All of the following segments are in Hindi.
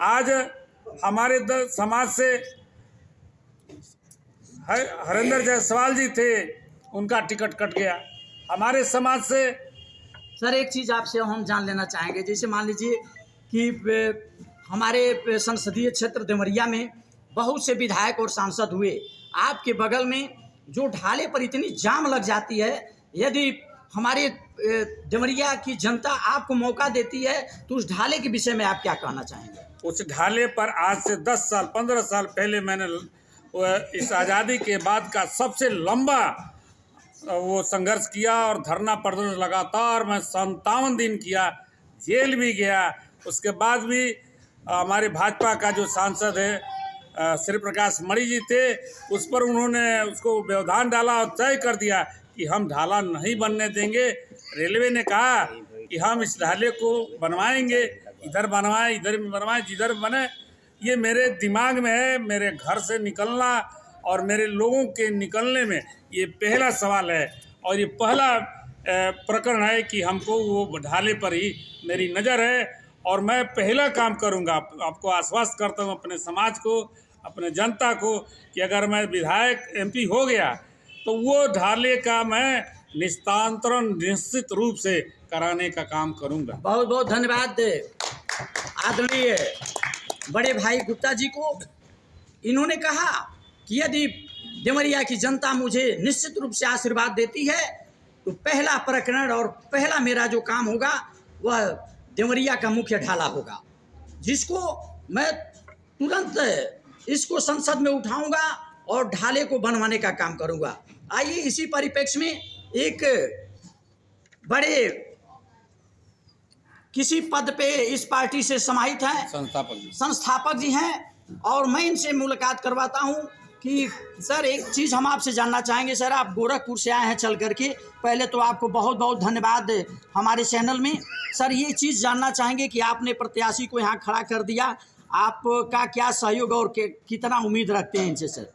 आज हमारे समाज से हरेंद्र जायसवाल जी थे, उनका टिकट कट गया। हमारे समाज से सर एक चीज़ आपसे हम जान लेना चाहेंगे, जैसे मान लीजिए कि हमारे संसदीय क्षेत्र देवरिया में बहुत से विधायक और सांसद हुए, आपके बगल में जो ढाले पर इतनी जाम लग जाती है, यदि हमारे देवरिया की जनता आपको मौका देती है तो उस ढाले के विषय में आप क्या कहना चाहेंगे? उस ढाले पर आज से 10 साल 15 साल पहले मैंने इस आज़ादी के बाद का सबसे लंबा वो संघर्ष किया और धरना प्रदर्शन लगातार मैं 57 दिन किया, जेल भी गया। उसके बाद भी हमारे भाजपा का जो सांसद है श्री प्रकाश मणि जी थे, उस पर उन्होंने उसको व्यवधान डाला और तय कर दिया कि हम ढाला नहीं बनने देंगे। रेलवे ने कहा कि हम इस ढाले को बनवाएंगे, इधर बनवाएं इधर बनवाएं, जिधर बने। ये मेरे दिमाग में है। मेरे घर से निकलना और मेरे लोगों के निकलने में ये पहला सवाल है और ये पहला प्रकरण है कि हमको वो ढाले पर ही मेरी नज़र है और मैं पहला काम करूंगा। आपको आश्वस्त करता हूं, अपने समाज को, अपने जनता को, कि अगर मैं विधायक MP हो गया तो वो ढाले का मैं निस्तांतरण निश्चित रूप से कराने का काम करूंगा। बहुत बहुत धन्यवाद आदरणीय बड़े भाई गुप्ता जी को। इन्होंने कहा कि यदि देवरिया की जनता मुझे निश्चित रूप से आशीर्वाद देती है तो पहला प्रकरण और पहला मेरा जो काम होगा वह देवरिया का मुख्य ढाला होगा, जिसको मैं तुरंत इसको संसद में उठाऊंगा और ढाले को बनवाने का काम करूंगा। आइए इसी परिप्रेक्ष्य में एक बड़े किसी पद पे इस पार्टी से समाहित हैं, संस्थापक जी हैं, और मैं इनसे मुलाकात करवाता हूं कि सर एक चीज़ हम आपसे जानना चाहेंगे। सर आप गोरखपुर से आए हैं चल करके, पहले तो आपको बहुत बहुत धन्यवाद हमारे चैनल में। सर ये चीज़ जानना चाहेंगे कि आपने प्रत्याशी को यहाँ खड़ा कर दिया, आपका क्या सहयोग और कितना उम्मीद रखते हैं इनसे? सर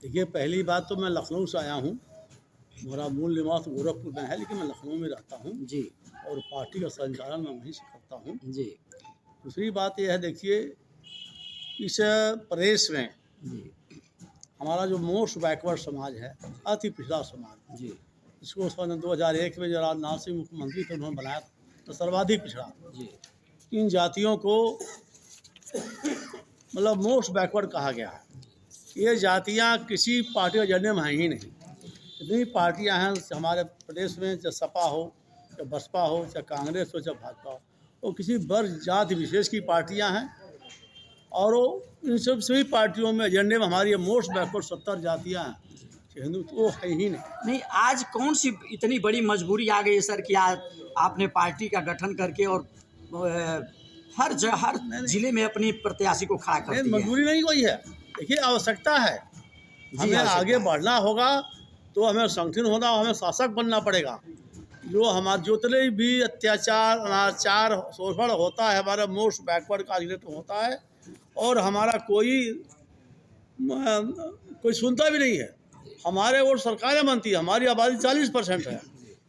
देखिए, पहली बात तो मैं लखनऊ से आया हूँ, मेरा मूल निवास गोरखपुर में है, लेकिन मैं लखनऊ में रहता हूँ जी, और पार्टी का संचालन मैं वहीं से करता हूँ जी। दूसरी बात यह है, देखिए इस प्रदेश में जी हमारा जो मोस्ट बैकवर्ड समाज है, अति पिछड़ा समाज जी, इसको सन 2001 में जब राजनाथ सिंह मुख्यमंत्री थे उन्होंने बनाया तो सर्वाधिक पिछड़ा जी, इन जातियों को मतलब मोस्ट बैकवर्ड कहा गया है। ये जातियाँ किसी पार्टी के एजेंडे में हैं ही नहीं। जितनी पार्टियाँ हैं हमारे प्रदेश में, चाहे सपा हो, चाहे बसपा हो, चाहे कांग्रेस हो, चाहे भाजपा हो, वो किसी वर्ग जाति विशेष की पार्टियाँ हैं और इन सब सभी पार्टियों में एजेंडे में हमारी मोस्ट बैकवर्ड 70 जातियाँ हैं, हिंदू तो वो है ही नहीं। आज कौन सी इतनी बड़ी मजबूरी आ गई है सर कि आज आपने पार्टी का गठन करके और हर जिले में अपनी प्रत्याशी को खड़ा कर दिया? मजबूरी नहीं कोई है, देखिए आवश्यकता है, हमें आगे बढ़ना होगा तो हमें संगठन होना, हमें शासक बनना पड़ेगा। जो हमारे जितने भी अत्याचार, अनाचार, शोषण होता है हमारा मोस्ट बैकवर्ड का तो होता है और हमारा कोई सुनता भी नहीं है। हमारे वोट सरकारें मानती है, हमारी आबादी 40% है,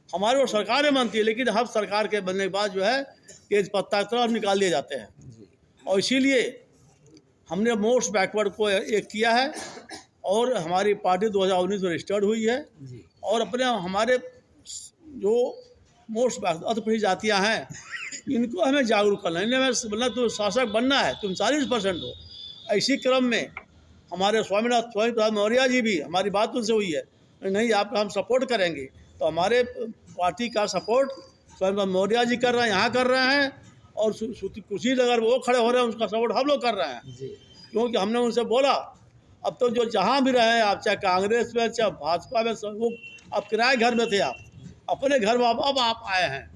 हमारे वोट सरकारें मानती है, लेकिन हम सरकार के बनने के बाद जो है तेज पत्ता की तरह निकाल दिए जाते हैं। और इसीलिए हमने मोस्ट बैकवर्ड को एक किया है और हमारी पार्टी 2019 में रजिस्टर्ड हुई है और अपने हमारे जो मोस्ट अतिपिछड़ी जातियाँ हैं इनको हमें जागरूक करना है। इन्हें मतलब तो शासक बनना है, तुम 40% हो। इसी क्रम में हमारे स्वामी प्रसाद मौर्य जी भी, हमारी बात उनसे हुई है, नहीं आपका हम सपोर्ट करेंगे, तो हमारे पार्टी का सपोर्ट स्वामी प्रसाद मौर्य जी कर रहे हैं, यहाँ कर रहे हैं, और कुशीनगर वो खड़े हो रहे हैं उसका सपोर्ट हम लोग कर रहे हैं, क्योंकि हमने उनसे बोला अब तो जो जहाँ भी रहे आप, चाहे कांग्रेस में चाहे भाजपा में, वो अब किराए घर में थे, आप अपने घर में अब आप आए हैं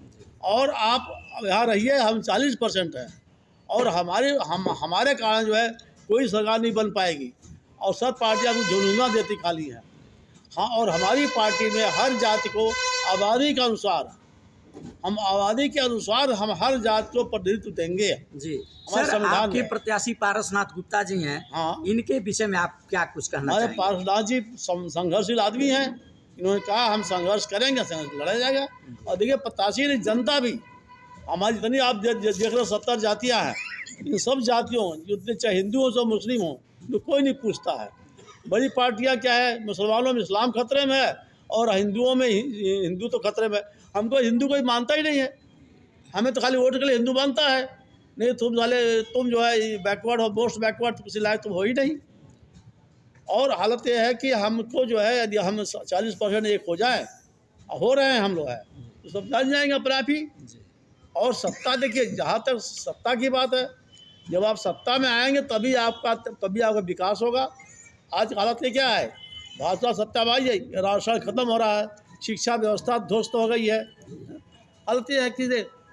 और आप यहाँ रहिए। हम 40% हैं और हमारे कारण जो है कोई सरकार नहीं बन पाएगी और सब पार्टियाँ को झुनझुना देती खाली हैं। हाँ, और हमारी पार्टी में हर जाति को आबादी के अनुसार, हम आबादी के अनुसार हम हर जाति को प्रतिनिधित्व देंगे जी। हमारे संविधान आपके प्रत्याशी पारसनाथ गुप्ता जी हैं, हाँ, इनके विषय में आप क्या कुछ कहना चाहेंगे? हमारे पारसनाथ जी संघर्षशील आदमी हैं, इन्होंने कहा हम संघर्ष करेंगे, संघर्ष लड़ा जाएगा। और देखिए प्रत्याशी नहीं, जनता भी हमारी जितनी आप देख रहे 70 जातियाँ हैं, इन सब जातियों, जितने चाहे हिंदू हो चाहे मुस्लिम हो, तो कोई नहीं पूछता है। बड़ी पार्टियां क्या है, मुसलमानों में इस्लाम खतरे में है और हिंदुओं में हिंदू तो खतरे में। हमको हिंदू कोई मानता ही नहीं है, हमें तो खाली वोट के लिए हिंदू मानता है। नहीं तुम जो है बैकवर्ड हो, मोस्ट बैकवर्ड, किसी लायक तुम हो ही नहीं। और हालत यह है कि हमको जो है, यदि हम 40% एक हो जाए, हो रहे हैं हम लोग है, तो सब जान जाएंगे अपने आप ही। और सत्ता, देखिए जहाँ तक सत्ता की बात है, जब आप सत्ता में आएंगे तभी आपका विकास होगा। आज हालत ये क्या है, भाजपा सत्ता में आई है, राशन खत्म हो रहा है, शिक्षा व्यवस्था ध्वस्त हो गई है। हालत ये है कि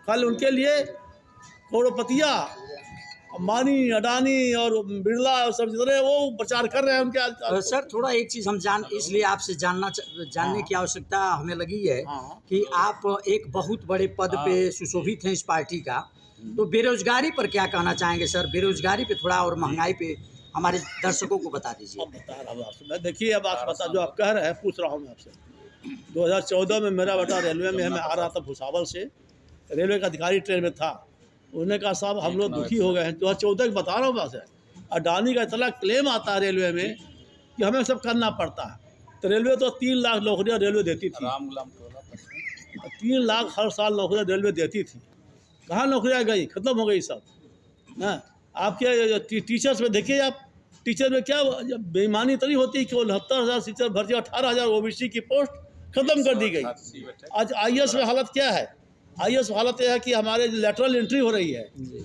कल उनके लिए करोड़पतिया, अंबानी, अडानी और बिरला और सब जितने वो प्रचार कर रहे हैं उनके। सर थोड़ा एक चीज़ हम इसलिए आपसे जानने की आवश्यकता हमें लगी है कि आप एक बहुत बड़े पद पे सुशोभित हैं इस पार्टी का, तो बेरोजगारी पर क्या कहना चाहेंगे सर? बेरोजगारी पे थोड़ा और महंगाई पे हमारे दर्शकों को बता दीजिए। अब बता रहा हूँ आपसे मैं, देखिए अब आप बता, जो आप कह रहे हैं पूछ रहा हूँ मैं आपसे। 2014 में मेरा बेटा रेलवे में, मैं आ रहा था भुसावल से, रेलवे का अधिकारी ट्रेन में था। उन्होंने कहा साहब हम लोग दुखी हो गए हैं। 2014 की बता रहा हूँ बात है। अडानी का इतना क्लेम आता है रेलवे में कि हमें सब करना पड़ता है। तो रेलवे तो 3 लाख नौकरियाँ रेलवे देती थी, 3 लाख हर साल नौकरियाँ रेलवे देती थी। कहाँ नौकरियाँ गई, ख़त्म हो गई सब ना। आपके टीचर्स में देखिए, आप टीचर में क्या बेईमानी इतनी होती है कि 69,000 टीचर भर्ती, 18,000 OBC की पोस्ट ख़त्म कर दी गई। आज IAS में हालत क्या है, IAS हालत यह है कि हमारे लेटरल एंट्री हो रही है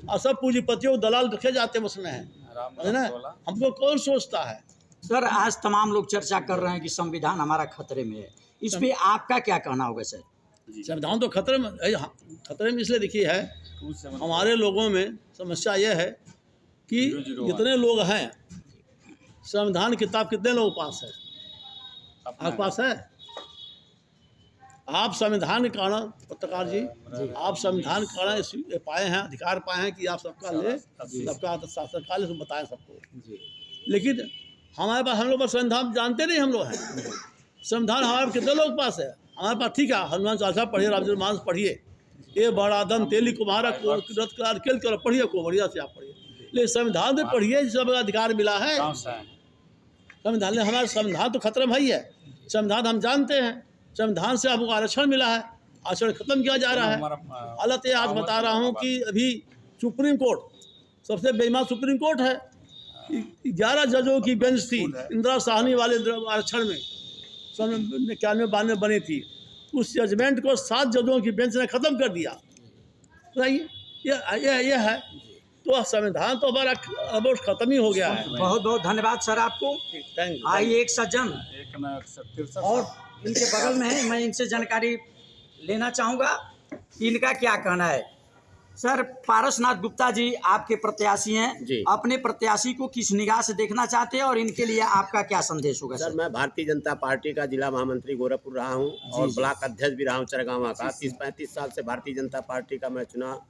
और सब पूंजीपतियों को दलाल रखे जाते हैं उसमें, है ना। हमको कौन सोचता है। सर आज तमाम लोग चर्चा कर रहे हैं कि संविधान हमारा खतरे में है, इस पे आपका क्या कहना होगा सर? संविधान तो खतरे में इसलिए देखिए है, हमारे लोगों में समस्या यह है कि जितने लोग हैं, संविधान किताब कितने लोगों के पास है? आपके पास है? आप संविधान के कारण, पत्रकार जी, आप संविधान के कारण ये पाए हैं, अधिकार पाए हैं कि आप सबका ले, सबका सरकार ले, बताएं सबको। लेकिन हमारे पास, हम लोग बस संविधान जानते नहीं हम लोग हैं। संविधान हमारे कितने लोगों के पास है? हमारे पास ठीक है, हनुमान चालीसा पढ़िए, रामचरितमानस पढ़िए, ये बड़ा दम तेली कुम्हारा केल कर पढ़िए, को बढ़िया से आप पढ़िए। लेकिन संविधान में पढ़िए, सब अधिकार मिला है संविधान ने। हमारा संविधान तो खतरे में ही है। संविधान हम जानते हैं, संविधान से हमको आरक्षण मिला है, आरक्षण खत्म किया जा रहा है। हालत ये आज बता रहा हूँ कि अभी सुप्रीम कोर्ट, सबसे बेईमान सुप्रीम कोर्ट है। 11 जजों की बेंच थी, इंदिरा साहनी वाले आरक्षण में 91-92 बनी थी। उस जजमेंट को 7 जजों की बेंच ने ख़त्म कर दिया। ये है, तो संविधान तो हमारा अब खत्म ही हो गया है। बहुत बहुत धन्यवाद सर आपको। आइए एक सज्जन और इनके बगल में है, मैं इनसे जानकारी लेना चाहूँगा कि इनका क्या कहना है। सर पारसनाथ गुप्ता जी आपके प्रत्याशी हैं, अपने प्रत्याशी को किस निगाह से देखना चाहते हैं और इनके लिए आपका क्या संदेश होगा? सर मैं भारतीय जनता पार्टी का जिला महामंत्री गोरखपुर रहा हूं और ब्लॉक अध्यक्ष भी रहा हूं चरगावा का। 30-35 साल से भारतीय जनता पार्टी का मैं चुनाव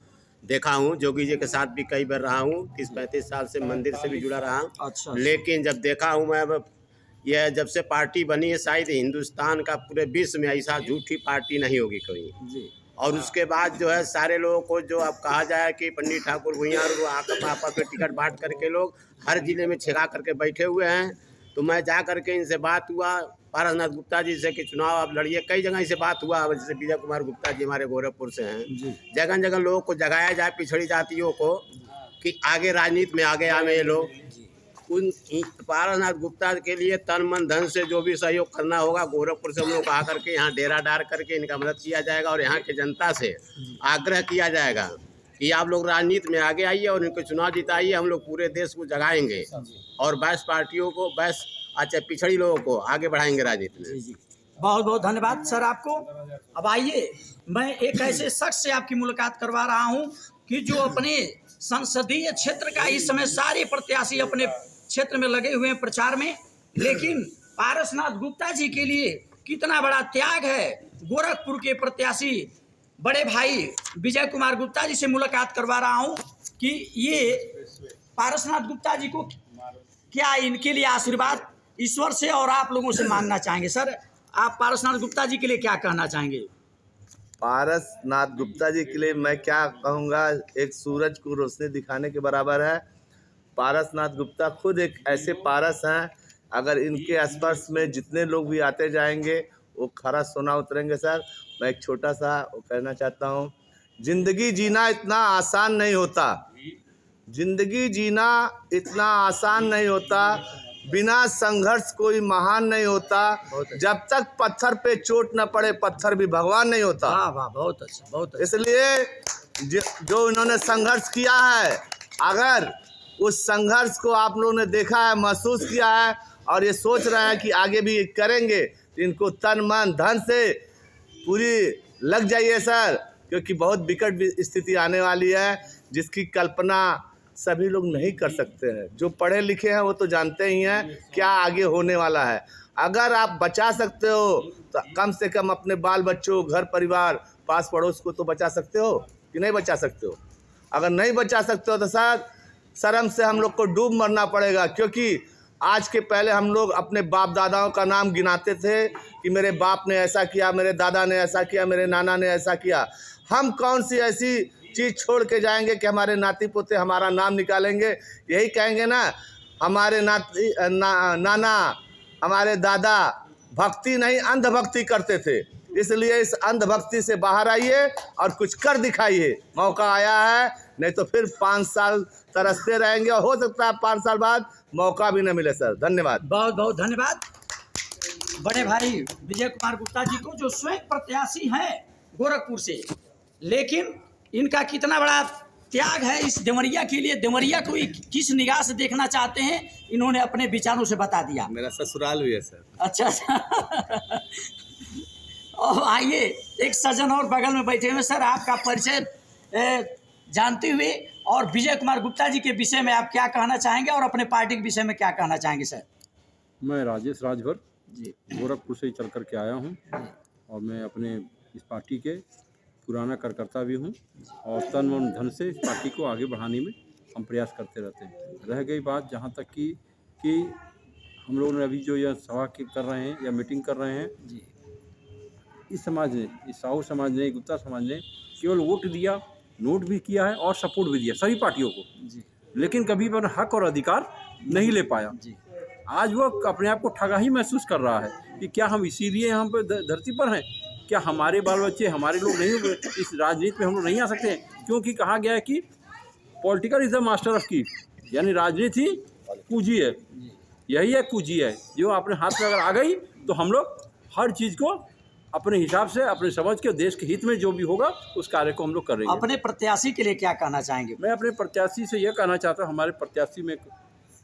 देखा हूं। जोगी जी के साथ भी कई बार रहा हूं। 30-35 साल से मंदिर से भी जुड़ा रहा हूं। अच्छा। लेकिन जब देखा हूं मैं, यह जब से पार्टी बनी है, शायद हिंदुस्तान का पूरे विश्व में ऐसा झूठी पार्टी नहीं होगी कोई जी। और उसके बाद जो है सारे लोगों को जो अब कहा जाए कि पंडित ठाकुर भुइयाँ आपस में टिकट बांट करके लोग हर जिले में छिड़ा करके बैठे हुए हैं। तो मैं जा करके इनसे बात हुआ पारसनाथ गुप्ता जी से कि चुनाव आप लड़िए। कई जगह से बात हुआ, जैसे विजय कुमार गुप्ता जी हमारे गोरखपुर से हैं। जगह जगह लोगों को जगाया जाए, पिछड़ी जातियों को, कि आगे राजनीति में आगे आए ये लोग। उन पारसनाथ गुप्ता के लिए तन मन धन से जो भी सहयोग करना होगा, गोरखपुर से हम लोग आ करके यहाँ डेरा डाल करके इनका मदद किया जाएगा और यहाँ की जनता से आग्रह किया जाएगा कि आप लोग राजनीति में आगे आइए और इनको चुनाव जिताइए। हम लोग पूरे देश को जगाएंगे और 22 पार्टियों को, 22 अच्छा पिछड़ी लोगों को आगे बढ़ाएंगे राजनीति में। बहुत बहुत धन्यवाद सर आपको। अब आइए मैं एक ऐसे शख्स से आपकी मुलाकात करवा रहा हूँ कि जो अपने संसदीय क्षेत्र का इस समय सारे प्रत्याशी अपने क्षेत्र में लगे हुए हैं प्रचार में, लेकिन पारसनाथ गुप्ता जी के लिए कितना बड़ा त्याग है। गोरखपुर के प्रत्याशी बड़े भाई विजय कुमार गुप्ता जी से मुलाकात करवा रहा हूं कि ये पारसनाथ गुप्ता जी को क्या इनके लिए आशीर्वाद ईश्वर से और आप लोगों से मांगना चाहेंगे। सर आप पारसनाथ गुप्ता जी के लिए क्या कहना चाहेंगे? पारसनाथ गुप्ता जी के लिए मैं क्या कहूँगा, एक सूरज को रोशनी दिखाने के बराबर है। पारसनाथ गुप्ता खुद एक ऐसे पारस हैं, अगर इनके स्पर्श में जितने लोग भी आते जाएंगे वो खरा सोना उतरेंगे। सर मैं एक छोटा सा वो कहना चाहता हूँ, जिंदगी जीना इतना आसान नहीं होता, जिंदगी जीना इतना आसान नहीं होता, बिना संघर्ष कोई महान नहीं होता, जब तक पत्थर पे चोट न पड़े पत्थर भी भगवान नहीं होता। वाह वाह, बहुत अच्छा, बहुत अच्छा। इसलिए जो इन्होंने संघर्ष किया है, अगर उस संघर्ष को आप लोगों ने देखा है, महसूस किया है और ये सोच रहे हैं कि आगे भी करेंगे, तो इनको तन मन धन से पूरी लग जाइए सर, क्योंकि बहुत विकट स्थिति आने वाली है जिसकी कल्पना सभी लोग नहीं कर सकते हैं। जो पढ़े लिखे हैं वो तो जानते ही हैं क्या आगे होने वाला है। अगर आप बचा सकते हो तो कम से कम अपने बाल बच्चों, घर परिवार, पास पड़ोस को तो बचा सकते हो कि नहीं बचा सकते हो। अगर नहीं बचा सकते हो तो सर शर्म से हम लोग को डूब मरना पड़ेगा, क्योंकि आज के पहले हम लोग अपने बाप दादाओं का नाम गिनाते थे कि मेरे बाप ने ऐसा किया, मेरे दादा ने ऐसा किया, मेरे नाना ने ऐसा किया। हम कौन सी ऐसी चीज़ छोड़ के जाएंगे कि हमारे नाती पोते हमारा नाम निकालेंगे? यही कहेंगे ना, हमारे नाना हमारे दादा भक्ति नहीं अंधभक्ति करते थे। इसलिए इस अंधभक्ति से बाहर आइए और कुछ कर दिखाइए। मौका आया है, नहीं तो फिर 5 साल तरसते रहेंगे और हो सकता है 5 साल बाद मौका भी न मिले। सर धन्यवाद, बहुत बहुत धन्यवाद बड़े भाई विजय कुमार गुप्ता जी को, जो स्वयं प्रत्याशी हैं गोरखपुर से, लेकिन इनका कितना बड़ा त्याग है इस देवरिया के लिए। देवरिया को किस निगाह से देखना चाहते हैं, इन्होंने अपने विचारों से बता दिया। मेरा ससुराल भी है सर। अच्छा और आइए एक सज्जन और बगल में बैठे हुए सर, आपका परिचय जानते हुए और विजय कुमार गुप्ता जी के विषय में आप क्या कहना चाहेंगे और अपने पार्टी के विषय में क्या कहना चाहेंगे सर? मैं राजेश राजभर जी गोरखपुर से ही चल कर के आया हूँ और मैं अपने इस पार्टी के पुराना कार्यकर्ता भी हूँ और तन मन धन से इस पार्टी को आगे बढ़ाने में हम प्रयास करते रहते हैं। रह गई बात जहाँ तक कि हम लोगों ने अभी जो यह सभा कर रहे हैं या मीटिंग कर रहे हैं जी, इस समाज ने, इस साहू समाज ने, गुप्ता समाज ने केवल वोट दिया, नोट भी किया है और सपोर्ट भी दिया सभी पार्टियों को जी, लेकिन कभी पर हक और अधिकार नहीं ले पाया। जी, आज वो अपने आप को ठगा ही महसूस कर रहा है कि क्या हम इसीलिए यहाँ पर धरती पर हैं, क्या हमारे बाल बच्चे, हमारे लोग नहीं, इस राजनीति में हम लोग नहीं आ सकते हैं? क्योंकि कहा गया है कि political is the master of की, यानी राजनीति पूंजी है, यही है पूंजी है जो अपने हाथ में अगर आ गई तो हम लोग हर चीज़ को अपने हिसाब से, अपने समझ के, देश के हित में जो भी होगा उस कार्य को हम लोग करेंगे। अपने प्रत्याशी के लिए क्या कहना चाहेंगे? मैं अपने प्रत्याशी से यह कहना चाहता हूँ, हमारे प्रत्याशी में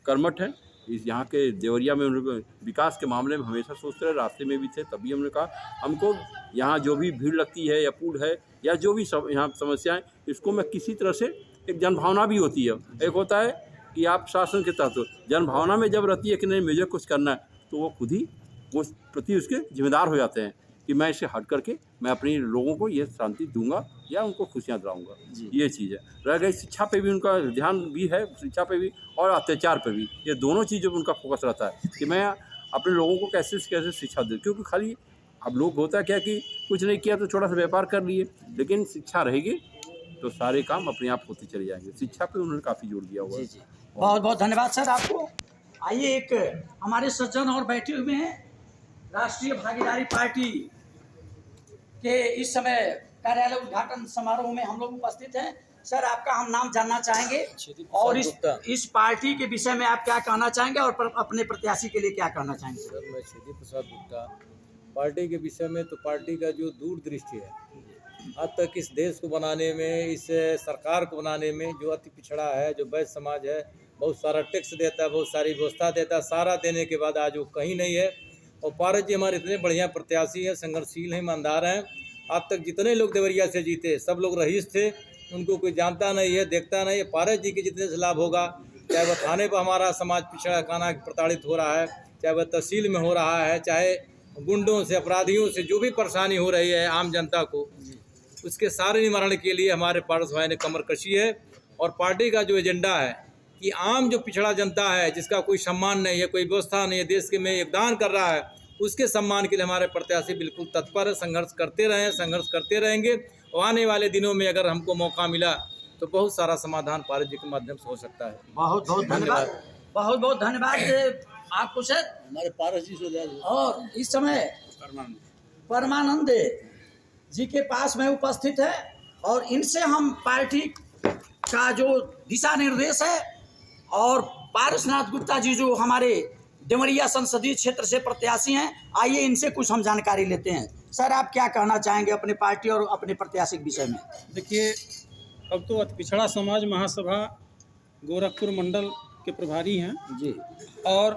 कर्मठ हैं, इस यहाँ के देवरिया में उन्होंने विकास के मामले में हमेशा सोचते रहे, रास्ते में भी थे, तभी हमने कहा हमको यहाँ जो भी भीड़ लगती है या पुल है या जो भी सब यहाँ समस्याएं, इसको मैं किसी तरह से, एक जनभावना भी होती है, एक होता है कि आप शासन के तहत हो, जनभावना में जब रहती है कि नहीं मुझे कुछ करना है, तो वो खुद ही वो प्रति उसके जिम्मेदार हो जाते हैं कि मैं इसे हट करके मैं अपने लोगों को ये शांति दूंगा या उनको खुशियाँ दिलाऊंगा। ये चीज़ है। रह गई शिक्षा पे भी उनका ध्यान भी है, शिक्षा पे भी और अत्याचार पे भी, ये दोनों चीज़ों पर उनका फोकस रहता है कि मैं अपने लोगों को कैसे से कैसे शिक्षा दूँ। क्योंकि खाली अब लोग होता क्या कि कुछ नहीं किया तो छोटा सा व्यापार कर लिए, लेकिन शिक्षा रहेगी तो सारे काम अपने आप होते चले जाएंगे। शिक्षा पे उन्होंने काफ़ी जोर दिया हुआ है। जी, बहुत बहुत धन्यवाद सर आपको। आइए एक हमारे सज्जन और बैठे हुए हैं, राष्ट्रीय भागीदारी पार्टी के इस समय कार्यालय उद्घाटन समारोह में हम लोग उपस्थित हैं। सर आपका हम नाम जानना चाहेंगे और इस पार्टी के विषय में आप क्या कहना चाहेंगे और अपने प्रत्याशी के लिए क्या कहना चाहेंगे? सर मैं छेदी प्रसाद गुप्ता। पार्टी के विषय में तो पार्टी का जो दूरदृष्टि है, आज तक इस देश को बनाने में, इस सरकार को बनाने में जो अति पिछड़ा है, जो वैश्य समाज है, बहुत सारा टैक्स देता है, बहुत सारी व्यवस्था देता है, सारा देने के बाद आज वो कहीं नहीं है। और पारस जी हमारे इतने बढ़िया प्रत्याशी हैं, संघर्षशील हैं, ईमानदार हैं। आज तक जितने लोग देवरिया से जीते सब लोग रईस थे, उनको कोई जानता नहीं है, देखता नहीं है। पारस जी के जितने से लाभ होगा, चाहे वह थाने पर हमारा समाज पिछड़ा खाना प्रताड़ित हो रहा है, चाहे वह तहसील में हो रहा है, चाहे गुंडों से, अपराधियों से जो भी परेशानी हो रही है आम जनता को, उसके सारे निवारण के लिए हमारे पारस भाई ने कमर कसी है। और पार्टी का जो एजेंडा है कि आम जो पिछड़ा जनता है, जिसका कोई सम्मान नहीं है, कोई व्यवस्था नहीं है, देश के में योगदान कर रहा है, उसके सम्मान के लिए हमारे प्रत्याशी बिल्कुल तत्पर है, संघर्ष करते रहे हैं, संघर्ष करते रहेंगे। और आने वाले दिनों में अगर हमको मौका मिला तो बहुत सारा समाधान पारस जी के माध्यम से हो सकता है। बहुत बहुत धन्यवाद, बहुत बहुत धन्यवाद आपको सर। हमारे पारस जी से और इस समय परमानंद जी के पास में उपस्थित है और इनसे हम पार्टी का जो दिशा निर्देश है, और पारसनाथ गुप्ता जी जो हमारे देवरिया संसदीय क्षेत्र से प्रत्याशी हैं, आइए इनसे कुछ हम जानकारी लेते हैं। सर, आप क्या कहना चाहेंगे अपने पार्टी और अपने प्रत्याशी के विषय में? देखिए, अब तो अति पिछड़ा समाज महासभा गोरखपुर मंडल के प्रभारी हैं जी, और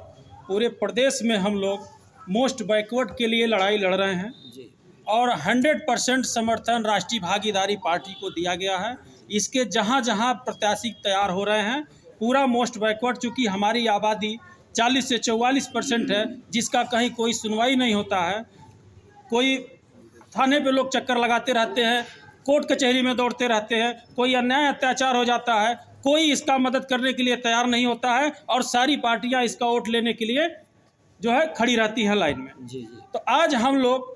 पूरे प्रदेश में हम लोग मोस्ट बैकवर्ड के लिए लड़ाई लड़ रहे हैं जी, और 100% समर्थन राष्ट्रीय भागीदारी पार्टी को दिया गया है। इसके जहां जहां प्रत्याशी तैयार हो रहे हैं, पूरा मोस्ट बैकवर्ड, चूँकि हमारी आबादी 40 से 44% है, जिसका कहीं कोई सुनवाई नहीं होता है। कोई थाने पे लोग चक्कर लगाते रहते हैं, कोर्ट कचहरी में दौड़ते रहते हैं, कोई अन्याय अत्याचार हो जाता है, कोई इसका मदद करने के लिए तैयार नहीं होता है, और सारी पार्टियां इसका वोट लेने के लिए जो है खड़ी रहती हैं लाइन में। जी जी, तो आज हम लोग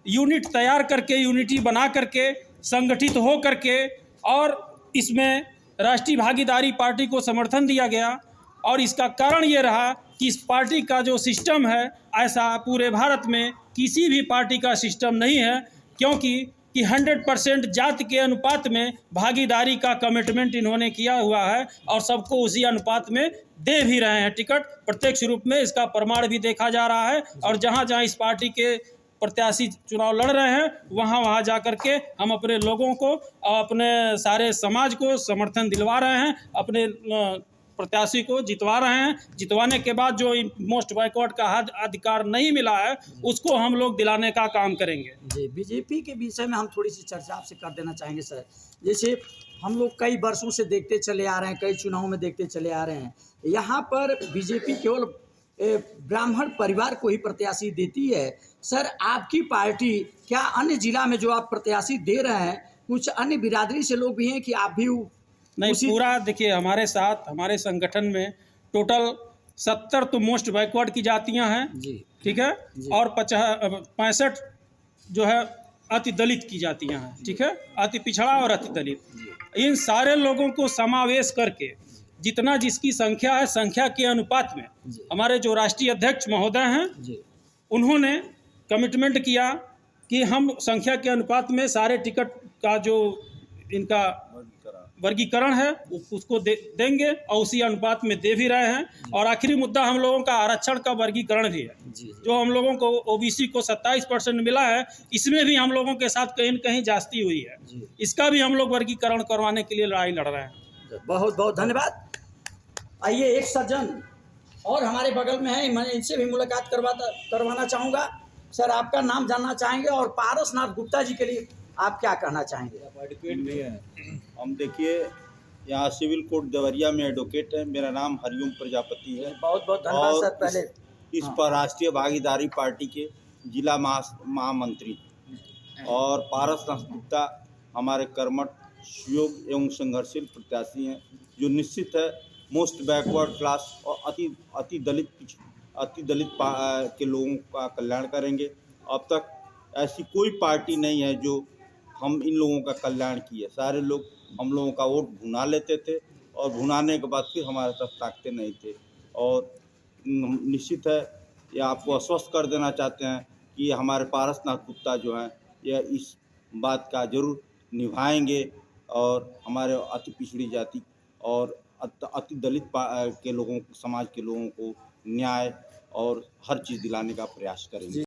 यूनिट तैयार करके, यूनिटी बना करके, संगठित हो करके, और इसमें राष्ट्रीय भागीदारी पार्टी को समर्थन दिया गया। और इसका कारण ये रहा कि इस पार्टी का जो सिस्टम है, ऐसा पूरे भारत में किसी भी पार्टी का सिस्टम नहीं है, क्योंकि 100% जाति के अनुपात में भागीदारी का कमिटमेंट इन्होंने किया हुआ है, और सबको उसी अनुपात में दे भी रहे हैं टिकट प्रत्यक्ष रूप में। इसका प्रमाण भी देखा जा रहा है, और जहां जहां इस पार्टी के प्रत्याशी चुनाव लड़ रहे हैं, वहां जा कर के हम अपने लोगों को और अपने सारे समाज को समर्थन दिलवा रहे हैं, अपने प्रत्याशी को जितवा रहे हैं। जितवाने के बाद जो मोस्ट बैकवर्ड का हद अधिकार नहीं मिला है, उसको हम लोग दिलाने का काम करेंगे। जी, बीजेपी के विषय में हम थोड़ी सी चर्चा आपसे कर देना चाहेंगे सर। जैसे हम लोग कई वर्षों से देखते चले आ रहे हैं, कई चुनावों में देखते चले आ रहे हैं, यहाँ पर बीजेपी केवल ब्राह्मण परिवार को ही प्रत्याशी देती है। सर, आपकी पार्टी क्या अन्य जिला में जो आप प्रत्याशी दे रहे हैं, कुछ अन्य बिरादरी से लोग भी हैं कि आप भी नहीं? पूरा देखिए, हमारे साथ, हमारे संगठन में टोटल 70 तो मोस्ट बैकवर्ड की जातियां हैं जी, ठीक है, और 65 जो है अति दलित की जातियां हैं, ठीक है, अति पिछड़ा और अति दलित। इन सारे लोगों को समावेश करके जितना जिसकी संख्या है, संख्या के अनुपात में हमारे जो राष्ट्रीय अध्यक्ष महोदय हैं, उन्होंने कमिटमेंट किया कि हम संख्या के अनुपात में सारे टिकट का जो इनका वर्गीकरण है उसको देंगे, और उसी अनुपात में दे भी रहे हैं। और आखिरी मुद्दा हम लोगों का आरक्षण का वर्गीकरण भी है, जो हम लोगों को ओबीसी को 27% मिला है, इसमें भी हम लोगों के साथ कहीं न कहीं जास्ती हुई है। इसका भी हम लोग वर्गीकरण करवाने के लिए लड़ाई लड़ रहे हैं। बहुत बहुत धन्यवाद। आइए, एक सज्जन और हमारे बगल में है, मैं इनसे भी मुलाकात करवाना चाहूँगा। सर, आपका नाम जानना चाहेंगे और पारसनाथ गुप्ता जी के लिए आप क्या कहना चाहेंगे? हम देखिए, यहाँ सिविल कोर्ट देवरिया में एडवोकेट है। मेरा नाम हरिओम प्रजापति है। बहुत बहुत धन्यवाद सर। पहले इस पर राष्ट्रीय भागीदारी पार्टी के जिला महामंत्री और पारसनाथ गुप्ता हमारे कर्मठ, सुयोग्य एवं संघर्षशील प्रत्याशी हैं, जो निश्चित है मोस्ट बैकवर्ड क्लास और अति दलित के लोगों का कल्याण करेंगे। अब तक ऐसी कोई पार्टी नहीं है जो हम इन लोगों का कल्याण किए। सारे लोग हम लोगों का वोट भुना लेते थे, और भुनाने के बाद फिर हमारे तरफ ताकते नहीं थे। और निश्चित है, ये आपको आश्वस्त कर देना चाहते हैं कि हमारे पारसनाथ गुप्ता जो हैं, यह इस बात का जरूर निभाएंगे, और हमारे अति पिछड़ी जाति और अति दलित के लोगों, समाज के लोगों को न्याय और हर चीज़ दिलाने का प्रयास करेंगे।